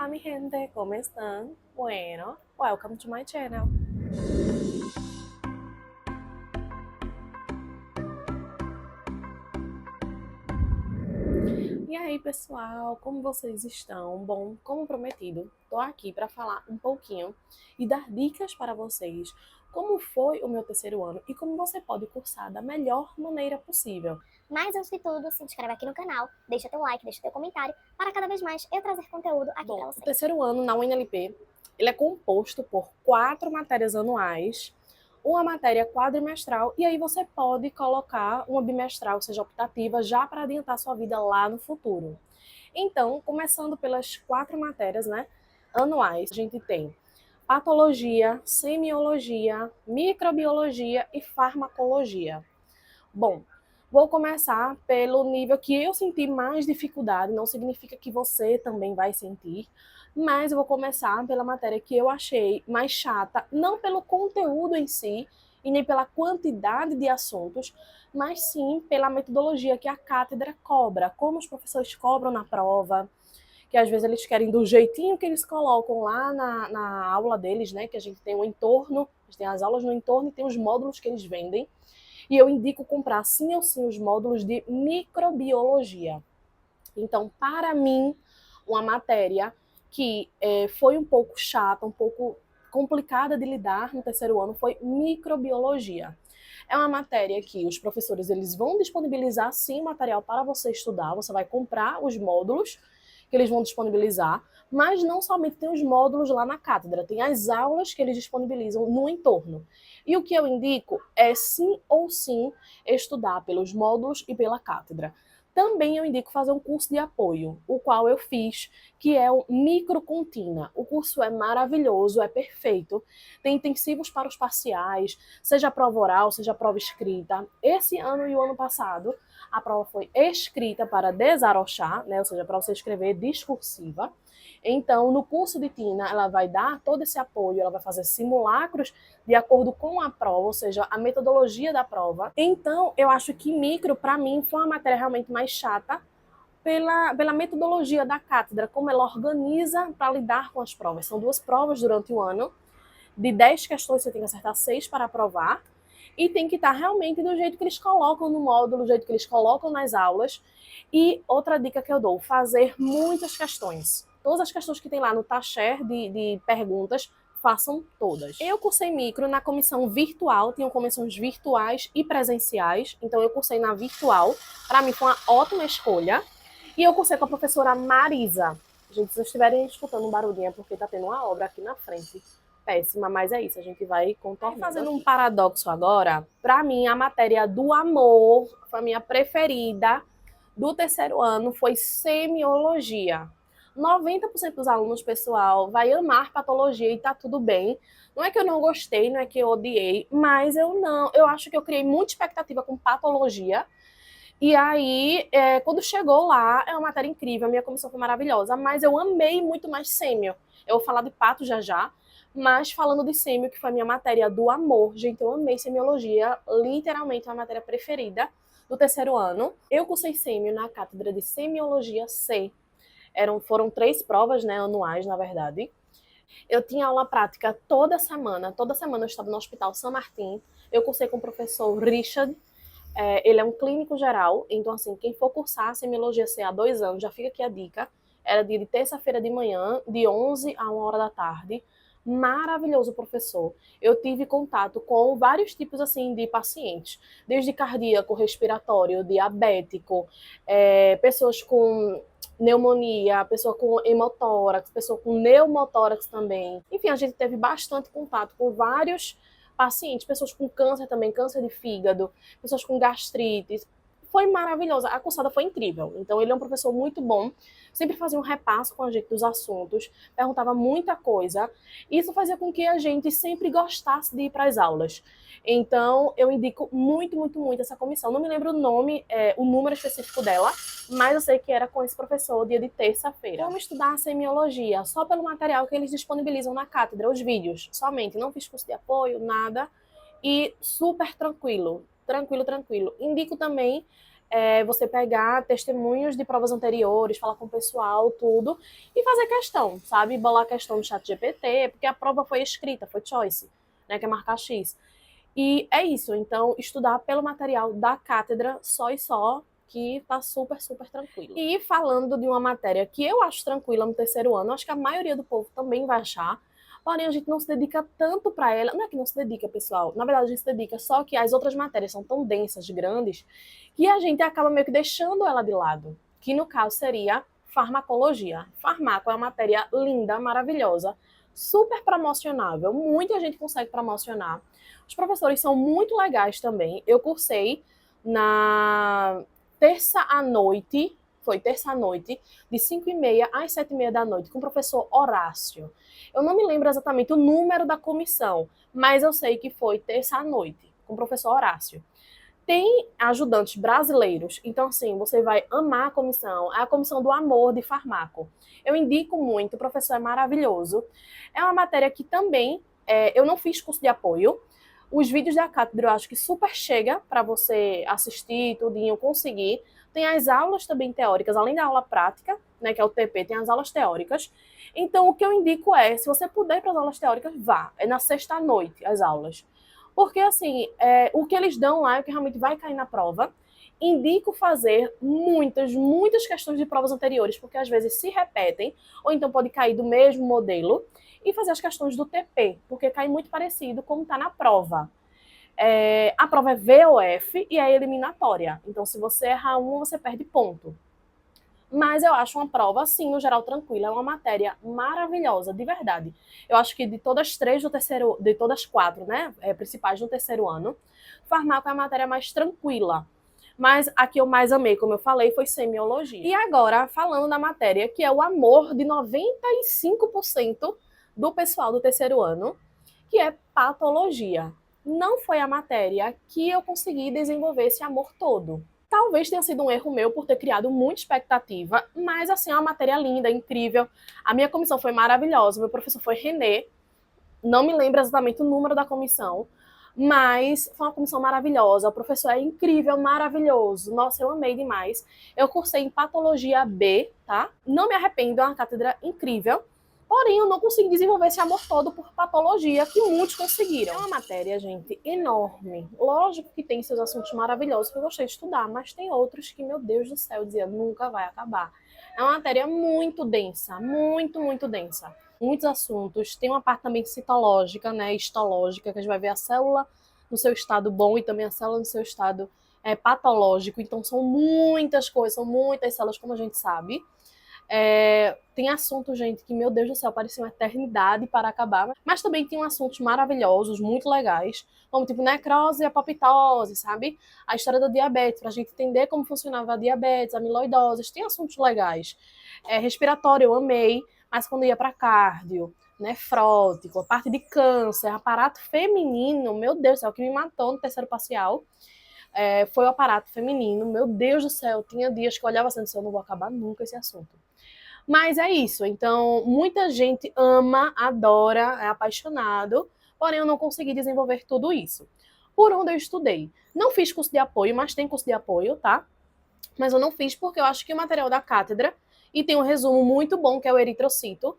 Hola mi gente, ¿cómo están? Bueno, welcome to my channel. E aí, pessoal, como vocês estão? Bom, como prometido, tô aqui para falar um pouquinho e dar dicas para vocês como foi o meu terceiro ano e como você pode cursar da melhor maneira possível. Mas antes de tudo, se inscreve aqui no canal, deixa teu like, deixa teu comentário, para cada vez mais eu trazer conteúdo aqui Bom, para o vocês. terceiro ano na UNLP, ele é composto por 4 matérias anuais, uma matéria quadrimestral, e aí você pode colocar uma bimestral, seja optativa, já para adiantar sua vida lá no futuro. Então, começando pelas 4 matérias, né, anuais, a gente tem patologia, semiologia, microbiologia e farmacologia. Bom, vou começar pelo nível que eu senti mais dificuldade, não significa que você também vai sentir, mas eu vou começar pela matéria que eu achei mais chata, não pelo conteúdo em si, e nem pela quantidade de assuntos, mas sim pela metodologia que a cátedra cobra, como os professores cobram na prova, que às vezes eles querem do jeitinho que eles colocam lá na aula deles, né? Que a gente tem o entorno, a gente tem as aulas no entorno e tem os módulos que eles vendem. E eu indico comprar sim ou sim os módulos de microbiologia. Então, para mim, uma matéria que foi um pouco chata, um pouco complicada de lidar no terceiro ano foi microbiologia. É uma matéria que os professores eles vão disponibilizar sim material para você estudar, você vai comprar os módulos que eles vão disponibilizar, mas não somente tem os módulos lá na cátedra, tem as aulas que eles disponibilizam no entorno. E o que eu indico é sim ou sim estudar pelos módulos e pela cátedra. Também eu indico fazer um curso de apoio, o qual eu fiz, que é o Microcontina. O curso é maravilhoso, é perfeito. Tem intensivos para os parciais, seja a prova oral, seja a prova escrita. Esse ano e o ano passado, a prova foi escrita para desarrochar, né? Ou seja, para você escrever discursiva. Então, no curso de Tina, ela vai dar todo esse apoio, ela vai fazer simulacros de acordo com a prova, ou seja, a metodologia da prova. Então, eu acho que micro, para mim, foi uma matéria realmente mais chata pela metodologia da cátedra, como ela organiza para lidar com as provas. São 2 provas durante o ano, de 10 questões você tem que acertar 6 para aprovar, e tem que estar realmente do jeito que eles colocam no módulo, do jeito que eles colocam nas aulas. E outra dica que eu dou, fazer muitas questões. Todas as questões que tem lá no tacher de perguntas, façam todas. Eu cursei micro na comissão virtual, tinham comissões virtuais e presenciais, então eu cursei na virtual, para mim foi uma ótima escolha. E eu cursei com a professora Marisa. Gente, se vocês estiverem escutando um barulhinho, é porque tá tendo uma obra aqui na frente. Péssima, mas é isso, a gente vai contornando. Fazendo um paradoxo agora, para mim a matéria do amor, foi a minha preferida do terceiro ano, foi semiologia. 90% dos alunos, pessoal, vai amar patologia e tá tudo bem. Não é que eu não gostei, não é que eu odiei, mas eu acho que eu criei muita expectativa com patologia. E aí, quando chegou lá, é uma matéria incrível, a minha comissão foi maravilhosa, mas eu amei muito mais sêmio. Eu vou falar de pato já já, mas falando de sêmio, que foi a minha matéria do amor, gente, eu amei semiologia, literalmente a minha matéria preferida do terceiro ano. Eu cursei sêmio na cátedra de semiologia C. Foram 3 provas, né, anuais, na verdade. Eu tinha aula prática toda semana eu estava no Hospital São Martin. Eu cursei com o professor Richard, ele é um clínico geral, então assim, quem for cursar a semiologia C há 2 anos, já fica aqui a dica, era dia de terça-feira de manhã, de 11 a 1 hora da tarde, maravilhoso professor. Eu tive contato com vários tipos assim de pacientes, desde cardíaco, respiratório, diabético, pessoas com pneumonia, pessoa com hemotórax, pessoa com pneumotórax também. Enfim, a gente teve bastante contato com vários pacientes, pessoas com câncer também, câncer de fígado, pessoas com gastrite. Foi maravilhosa, a cursada foi incrível. Então ele é um professor muito bom, sempre fazia um repasso com a gente dos assuntos, perguntava muita coisa. Isso fazia com que a gente sempre gostasse de ir para as aulas. Então eu indico muito, muito, muito essa comissão. Não me lembro o nome, o número específico dela, mas eu sei que era com esse professor dia de terça-feira. Como estudar a semiologia? Só pelo material que eles disponibilizam na cátedra, os vídeos, somente. Não fiz curso de apoio, nada. E super tranquilo, tranquilo, tranquilo. Indico também você pegar testemunhos de provas anteriores, falar com o pessoal, tudo, e fazer questão, sabe? Bolar questão no ChatGPT, porque a prova foi escrita, foi choice, né? Que é marcar X. E é isso, então, estudar pelo material da cátedra só e só, que tá super, super tranquilo. E falando de uma matéria que eu acho tranquila no terceiro ano, acho que a maioria do povo também vai achar, porém a gente não se dedica tanto para ela. Não é que não se dedica, pessoal, na verdade a gente se dedica, só que as outras matérias são tão densas, grandes, que a gente acaba meio que deixando ela de lado, que no caso seria farmacologia. Farmaco é uma matéria linda, maravilhosa, super promocionável, muita gente consegue promocionar. Os professores são muito legais também. Eu cursei na terça à noite, foi terça à noite, de 5h30 às 7h30 da noite, com o professor Horácio. Eu não me lembro exatamente o número da comissão, mas eu sei que foi terça à noite, com o professor Horácio. Tem ajudantes brasileiros, então assim, você vai amar a comissão, é a comissão do amor de farmaco. Eu indico muito, o professor é maravilhoso. É uma matéria que também, eu não fiz curso de apoio. Os vídeos da cátedra eu acho que super chega para você assistir, tudinho, conseguir. Tem as aulas também teóricas, além da aula prática, né, que é o TP, tem as aulas teóricas. Então, o que eu indico é, se você puder ir para as aulas teóricas, vá. É na sexta à noite, as aulas. Porque, assim, o que eles dão lá é o que realmente vai cair na prova. Indico fazer muitas, muitas questões de provas anteriores, porque às vezes se repetem, ou então pode cair do mesmo modelo, e fazer as questões do TP, porque cai muito parecido como está na prova. A prova é VOF e é eliminatória. Então, se você errar uma, você perde ponto. Mas eu acho uma prova, assim, no geral, tranquila. É uma matéria maravilhosa, de verdade. Eu acho que de todas três do terceiro, de todas quatro, né, principais do terceiro ano, farmaco é a matéria mais tranquila. Mas a que eu mais amei, como eu falei, foi semiologia. E agora, falando da matéria, que é o amor de 95% do pessoal do terceiro ano, que é patologia. Não foi a matéria que eu consegui desenvolver esse amor todo. Talvez tenha sido um erro meu por ter criado muita expectativa, mas assim, é uma matéria linda, incrível. A minha comissão foi maravilhosa, meu professor foi René, não me lembro exatamente o número da comissão, mas foi uma comissão maravilhosa, o professor é incrível, maravilhoso, nossa, eu amei demais. Eu cursei em Patologia B, tá? Não me arrependo, é uma cátedra incrível, porém eu não consegui desenvolver esse amor todo por patologia, que muitos conseguiram. É uma matéria, gente, enorme. Lógico que tem seus assuntos maravilhosos que eu gostei de estudar, mas tem outros que, meu Deus do céu, eu dizia, nunca vai acabar. É uma matéria muito densa, muito, muito densa. Muitos assuntos, tem uma parte também citológica, né, histológica, que a gente vai ver a célula no seu estado bom e também a célula no seu estado patológico. Então são muitas coisas, são muitas células, como a gente sabe. Tem assunto, gente, que, meu Deus do céu, parecia uma eternidade para acabar, mas também tem assuntos maravilhosos, muito legais, como tipo necrose e apoptose, sabe? A história da diabetes, para a gente entender como funcionava a diabetes, a amiloidose, tem assuntos legais. Respiratório, eu amei, mas quando ia para cardio, nefrótico, a parte de câncer, aparato feminino, meu Deus do céu, o que me matou no terceiro parcial foi o aparato feminino, meu Deus do céu, tinha dias que eu olhava assim, eu não vou acabar nunca esse assunto. Mas é isso, então muita gente ama, adora, é apaixonado, porém eu não consegui desenvolver tudo isso. Por onde eu estudei? Não fiz curso de apoio, mas tem curso de apoio, tá? Mas eu não fiz porque eu acho que o material da cátedra, e tem um resumo muito bom, que é o eritrocito,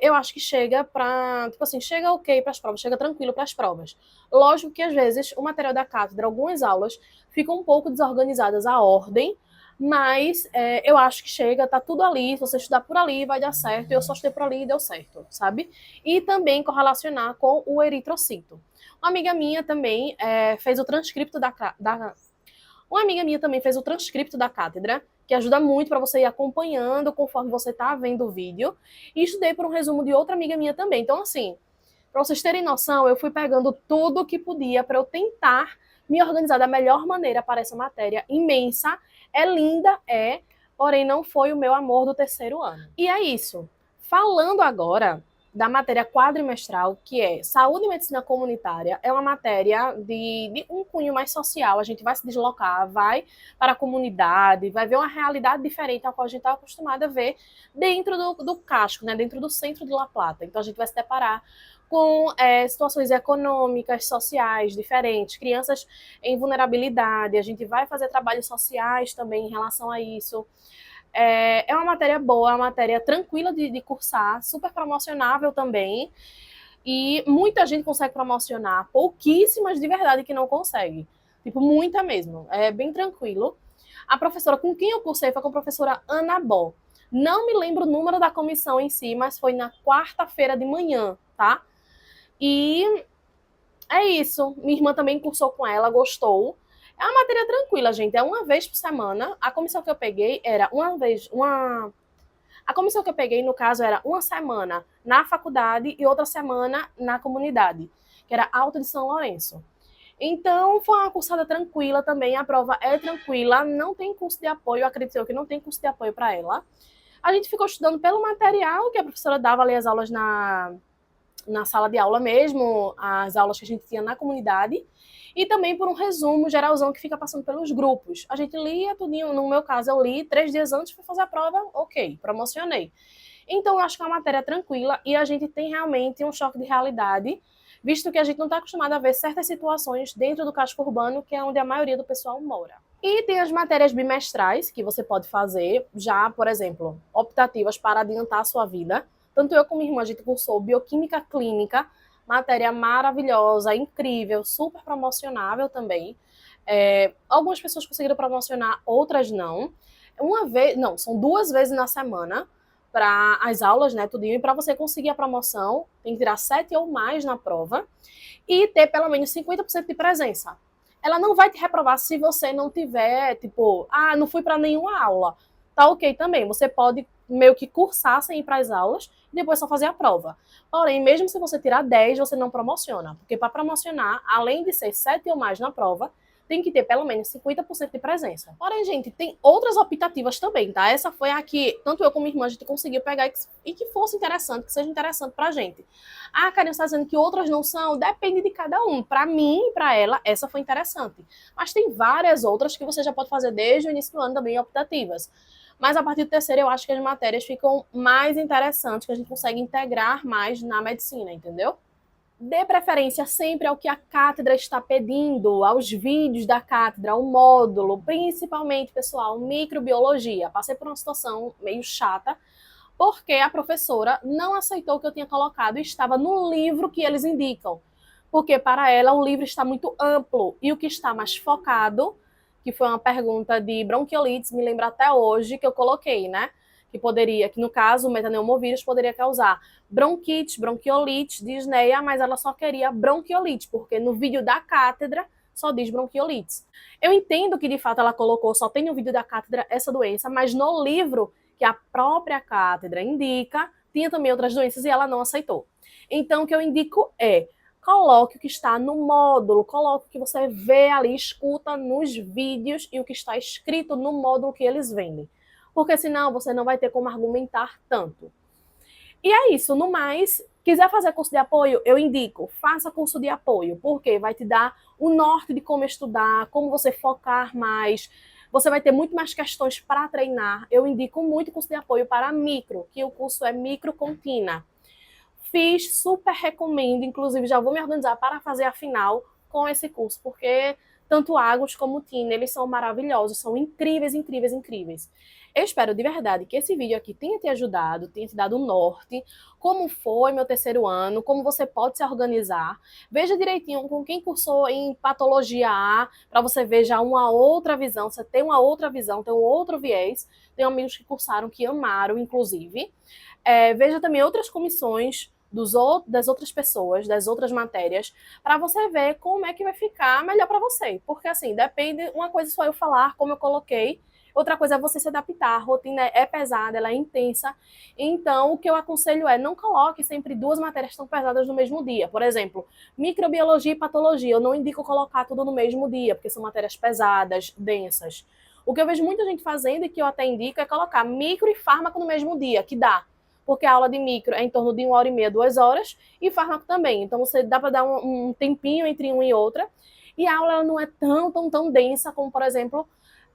eu acho que chega para, tipo assim, chega ok para as provas, chega tranquilo para as provas. Lógico que às vezes o material da cátedra, algumas aulas, ficam um pouco desorganizadas a ordem, mas eu acho que chega, tá tudo ali, se você estudar por ali vai dar certo, eu só estudei por ali e deu certo, sabe? E também correlacionar com o eritrocito. Uma amiga minha também fez o transcrito uma amiga minha também fez o transcrito da cátedra, que ajuda muito para você ir acompanhando conforme você está vendo o vídeo. E estudei por um resumo de outra amiga minha também. Então, assim, para vocês terem noção, eu fui pegando tudo que podia para eu tentar me organizar da melhor maneira para essa matéria imensa. É linda, porém não foi o meu amor do terceiro ano. E é isso. Falando agora da matéria quadrimestral, que é Saúde e Medicina Comunitária. É uma matéria de um cunho mais social. A gente vai se deslocar, vai para a comunidade, vai ver uma realidade diferente à qual a gente está acostumado a ver dentro do casco, né, dentro do centro de La Plata. Então a gente vai se deparar com situações econômicas, sociais diferentes, crianças em vulnerabilidade. A gente vai fazer trabalhos sociais também em relação a isso. É uma matéria boa, é uma matéria tranquila de cursar, super promocionável também. E muita gente consegue promocionar, pouquíssimas de verdade que não consegue. Tipo, muita mesmo. É bem tranquilo. A professora com quem eu cursei foi com a professora Ana Bó. Não me lembro o número da comissão em si, mas foi na quarta-feira de manhã, tá? E é isso. Minha irmã também cursou com ela, gostou. É uma matéria tranquila, gente. É uma vez por semana. A comissão que eu peguei era A comissão que eu peguei, no caso, era uma semana na faculdade e outra semana na comunidade, que era Alto de São Lourenço. Então, foi uma cursada tranquila também. A prova é tranquila, não tem curso de apoio. Acredito eu que não tem curso de apoio para ela. A gente ficou estudando pelo material que a professora dava ali as aulas na sala de aula mesmo, as aulas que a gente tinha na comunidade, e também por um resumo geralzão que fica passando pelos grupos. A gente lia tudinho, no meu caso eu li 3 dias antes para fazer a prova, ok, promocionei. Então eu acho que é uma matéria tranquila e a gente tem realmente um choque de realidade, visto que a gente não está acostumado a ver certas situações dentro do casco urbano, que é onde a maioria do pessoal mora. E tem as matérias bimestrais que você pode fazer, já, por exemplo, optativas para adiantar a sua vida. Tanto eu como minha irmã, a gente cursou Bioquímica Clínica, matéria maravilhosa, incrível, super promocionável também. Algumas pessoas conseguiram promocionar, outras não. São 2 vezes na semana para as aulas, né, tudinho. E para você conseguir a promoção, tem que tirar 7 ou mais na prova e ter pelo menos 50% de presença. Ela não vai te reprovar se você não tiver, tipo, não fui para nenhuma aula. Tá ok também, você pode meio que cursar sem ir para as aulas e depois só fazer a prova. Porém, mesmo se você tirar 10, você não promociona, porque para promocionar, além de ser 7 ou mais na prova, tem que ter pelo menos 50% de presença. Porém, gente, tem outras optativas também, tá? Essa foi a que tanto eu como minha irmã a gente conseguiu pegar e que fosse interessante, que seja interessante pra gente. A Karen está dizendo que outras não são, depende de cada um. Pra mim e pra ela, essa foi interessante. Mas tem várias outras que você já pode fazer desde o início do ano também, optativas. Mas a partir do terceiro, eu acho que as matérias ficam mais interessantes, que a gente consegue integrar mais na medicina, entendeu? Dê preferência sempre ao que a cátedra está pedindo, aos vídeos da cátedra, ao módulo, principalmente, pessoal, microbiologia. Passei por uma situação meio chata, porque a professora não aceitou o que eu tinha colocado e estava no livro que eles indicam. Porque para ela o livro está muito amplo e o que está mais focado, que foi uma pergunta de bronquiolites, me lembro até hoje que eu coloquei, né? Que no caso o metaneumovírus poderia causar bronquite, bronquiolite, disneia, mas ela só queria bronquiolite, porque no vídeo da cátedra só diz bronquiolites. Eu entendo que de fato ela colocou, só tem no vídeo da cátedra essa doença, mas no livro que a própria cátedra indica, tinha também outras doenças e ela não aceitou. Então o que eu indico é, coloque o que está no módulo, coloque o que você vê ali, escuta nos vídeos e o que está escrito no módulo que eles vendem. Porque senão você não vai ter como argumentar tanto. E é isso, no mais, quiser fazer curso de apoio, eu indico, faça curso de apoio, porque vai te dar o norte de como estudar, como você focar mais, você vai ter muito mais questões para treinar. Eu indico muito curso de apoio para micro, que o curso é micro contínua. Fiz, super recomendo, inclusive já vou me organizar para fazer a final com esse curso, porque tanto Agus como o Tina, eles são maravilhosos, são incríveis, incríveis, incríveis. Eu espero de verdade que esse vídeo aqui tenha te ajudado, tenha te dado um norte, como foi meu terceiro ano, como você pode se organizar. Veja direitinho com quem cursou em patologia A, para você ver já uma outra visão, você tem uma outra visão, tem um outro viés. Tenho amigos que cursaram, que amaram, inclusive. Veja também outras comissões das outras pessoas, das outras matérias, para você ver como é que vai ficar melhor para você. Porque assim, depende, uma coisa só eu falar, como eu coloquei, outra coisa é você se adaptar. A rotina é pesada, ela é intensa. Então, o que eu aconselho é, não coloque sempre 2 matérias tão pesadas no mesmo dia. Por exemplo, microbiologia e patologia. Eu não indico colocar tudo no mesmo dia, porque são matérias pesadas, densas. O que eu vejo muita gente fazendo e que eu até indico é colocar micro e fármaco no mesmo dia, que dá. porque a aula de micro é em torno de 1h30, 2 horas, e fármaco também. Então você dá para dar um tempinho entre uma e outra. E a aula ela não é tão densa como, por exemplo,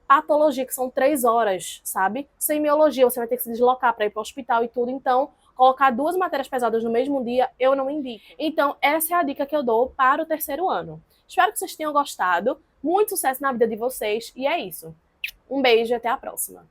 patologia, que são 3 horas, sabe? Semiologia, você vai ter que se deslocar para ir para o hospital e tudo. Então, colocar 2 matérias pesadas no mesmo dia, eu não indico. Então, essa é a dica que eu dou para o terceiro ano. Espero que vocês tenham gostado. Muito sucesso na vida de vocês. E é isso. Um beijo e até a próxima.